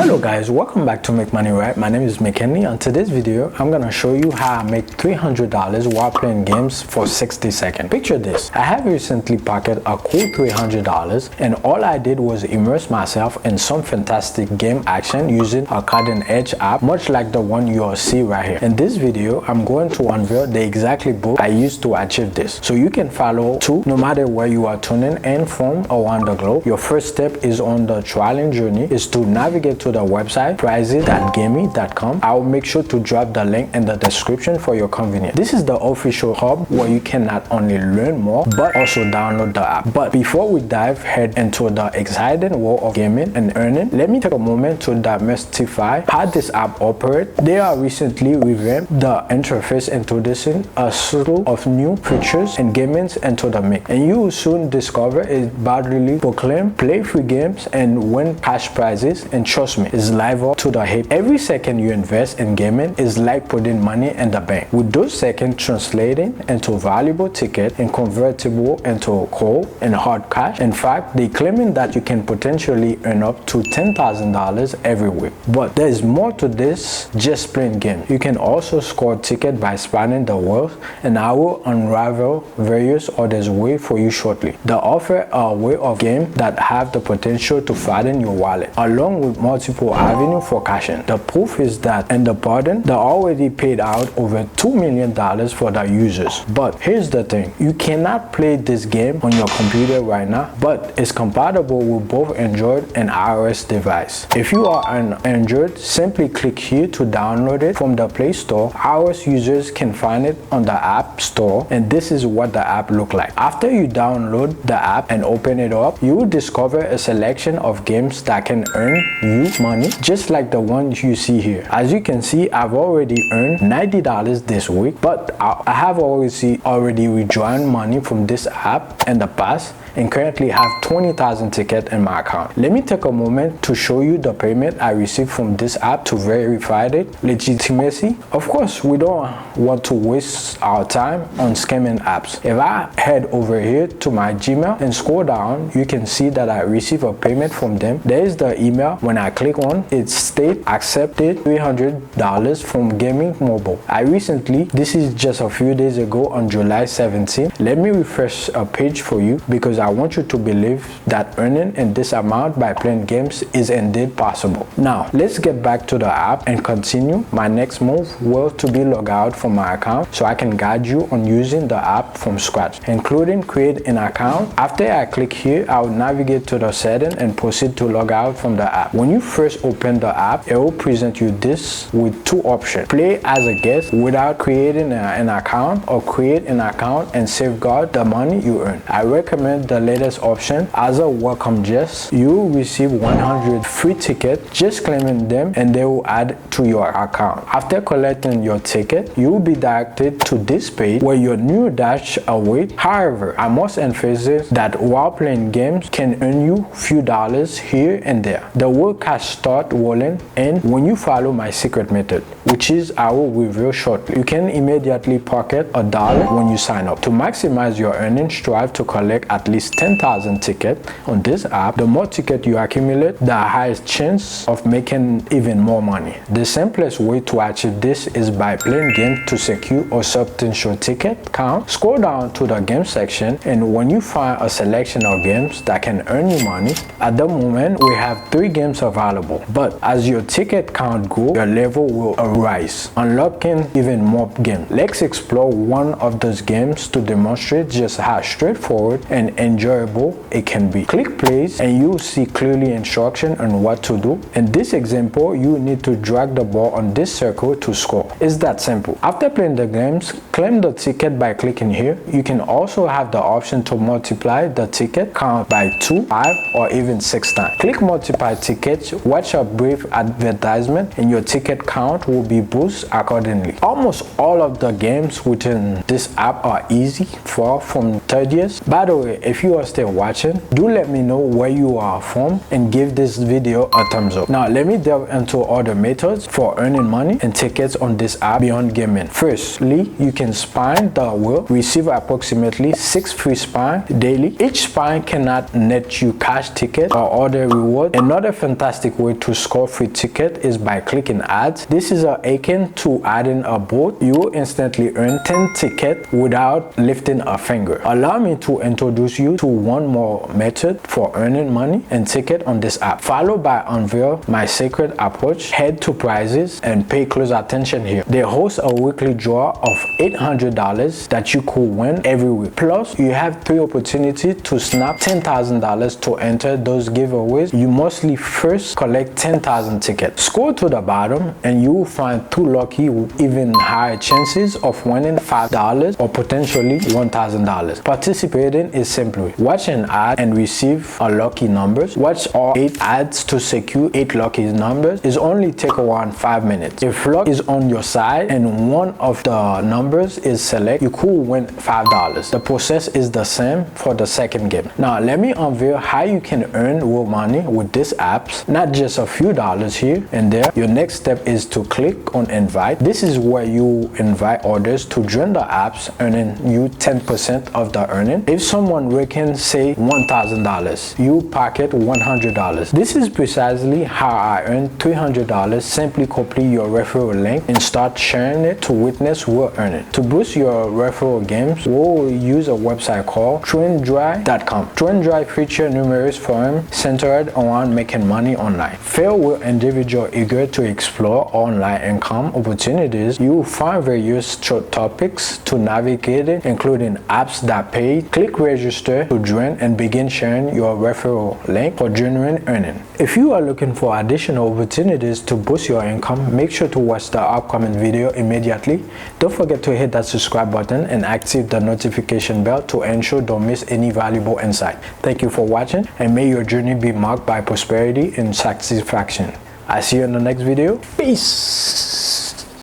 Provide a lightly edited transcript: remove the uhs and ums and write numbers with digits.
Hello guys, welcome back to Make Money Right. My name is McKinley. On today's video, I'm gonna show you how I make $300 while playing games for 60 seconds. Picture this. I have recently pocketed a cool $300 and all I did was immerse myself in some fantastic game action using a cutting edge app, much like the one you'll see right here. In this video, I'm going to unveil the exact book I used to achieve this, so you can follow too no matter where you are tuning in from around the globe. Your first step is on the trialing journey is to navigate to the website Prizes.Gamee.com. I will make sure to drop the link in the description for your convenience. This is the official hub where you can not only learn more but also download the app. But before we dive head into the exciting world of gaming and earning, let me take a moment to demystify how this app operates. They are recently revamped the interface, introducing a slew of new features and gaming into the mix, and you will soon discover a boldly proclaimed play free games and win cash prizes. And trust me, it's live up to the hip. Every second you invest in gaming is like putting money in the bank, with those seconds translating into valuable tickets and convertible into cold and hard cash. In fact, they claiming that you can potentially earn up to $10,000 every week. But there is more to this just playing games. You can also score tickets by spanning the world, and I will unravel various others way for you shortly. They offer a way of game that have the potential to fatten your wallet, along with multiple avenues for cashing. The proof is that in the pardon, they already paid out over $2 million for the users. But here's the thing, you cannot play this game on your computer right now, but it's compatible with both Android and iOS device. If you are an Android, simply click here to download it from the Play Store. iOS users can find it on the App Store, and this is what the app looks like. After you download the app and open it up, you will discover a selection of games that can earn you money, just like the ones you see here. As you can see, I've already earned $90 this week, but I have already withdrawn money from this app in the past and currently have 20,000 tickets in my account. Let me take a moment to show you the payment I received from this app to verify it legitimacy. Of course, we don't want to waste our time on scamming apps. If I head over here to my Gmail and scroll down, you can see that I received a payment from them. There is the email. When I click on it, state accepted $300 from Gaming Mobile. This is just a few days ago on July 17th. Let me refresh a page for you because I want you to believe that earning in this amount by playing games is indeed possible. Now, let's get back to the app and continue. My next move will to be log out from my account so I can guide you on using the app from scratch, including create an account. After I click here, I'll navigate to the setting and proceed to log out from the app. When you first open the app, it will present you this with two options: play as a guest without creating an account, or create an account and safeguard the money you earn. I recommend the latest option. As a welcome guest, you will receive 100 free tickets. Just claiming them and they will add to your account. After collecting your ticket, you will be directed to this page where your new dash awaits. However, I must emphasize that while playing games can earn you few dollars here and there, the real cash start rolling in when you follow my secret method, which is I will reveal shortly. You can immediately pocket $1 when you sign up. To maximize your earnings, strive to collect at least 10,000 tickets on this app. The more tickets you accumulate, the highest chance of making even more money. The simplest way to achieve this is by playing games to secure a substantial ticket count. Scroll down to the game section, and when you find a selection of games that can earn you money, at the moment we have 3 games available, but as your ticket count grows, your level will rise, unlocking even more games. Let's explore one of those games to demonstrate just how straightforward and enjoyable it can be. Click plays and you will see clearly instruction on what to do. In this example, you need to drag the ball on this circle to score. It's that simple. After playing the games, claim the ticket by clicking here. You can also have the option to multiply the ticket count by 2, 5, or even 6 times. Click multiply tickets, watch a brief advertisement, and your ticket count will be boosted accordingly. Almost all of the games within this app are easy, far from tedious. By the way, if if you are still watching, do let me know where you are from and give this video a thumbs up. Now let me delve into other methods for earning money and tickets on this app beyond gaming. Firstly, you can spin the wheel, receive approximately 6 free spins daily. Each spin cannot net you cash tickets or other rewards. Another fantastic way to score free tickets is by clicking ads. This is akin to adding a boat. You will instantly earn 10 tickets without lifting a finger. Allow me to introduce you to one more method for earning money and ticket on this app, followed by unveil my secret approach. Head to Prizes and pay close attention here. They host a weekly draw of $800 that you could win every week. Plus, you have 3 opportunities to snap $10,000 to enter those giveaways. You mostly first collect 10,000 tickets. Scroll to the bottom and you will find 2 lucky with even higher chances of winning $5 or potentially $1,000. Participating is simply watch an ad and receive a lucky numbers. Watch all 8 ads to secure 8 lucky numbers. It only take around 5 minutes. If luck is on your side and one of the numbers is select, you could win $5. The process is the same for the second game. Now let me unveil how you can earn real money with these apps, not just a few dollars here and there. Your next step is to click on invite. This is where you invite others to join the apps, earning you 10% of the earning. If someone reckons say $1,000, you pocket $100. This is precisely how I earned $300. Simply copy your referral link and start sharing it to witness real earning. To boost your referral games, we'll use a website called TrendDrive.com. TrendDrive features numerous forums centered around making money online. Filled with individuals eager to explore online income opportunities, you will find various topics to navigate it, including apps that pay. Click register to join and begin sharing your referral link for genuine earning. If you are looking for additional opportunities to boost your income, make sure to watch the upcoming video immediately. Don't forget to hit that subscribe button and activate the notification bell to ensure don't miss any valuable insight. Thank you for watching, and may your journey be marked by prosperity and satisfaction. I see you in the next video. Peace.